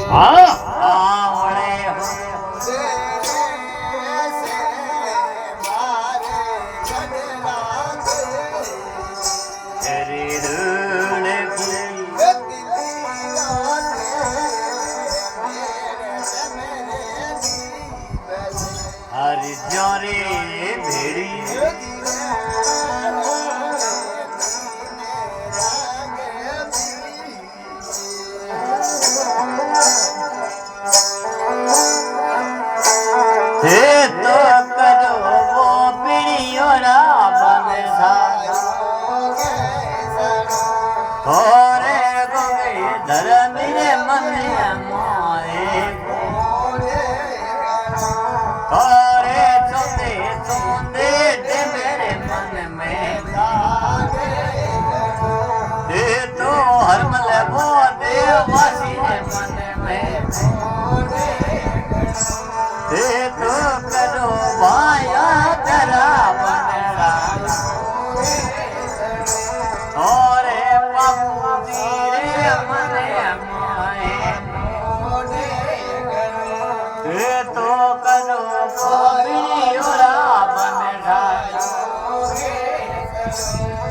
હા આવડે હરી જોરે ભેડી હે તો કરો વો પીડીઓ ના બંધા થોરે ગોગે ધરમીરે મને મોરે થોરે ચોંદે ચોંદે દે મેરે મન में हे तो हरमल वो देवासी ने मन में हे तो करो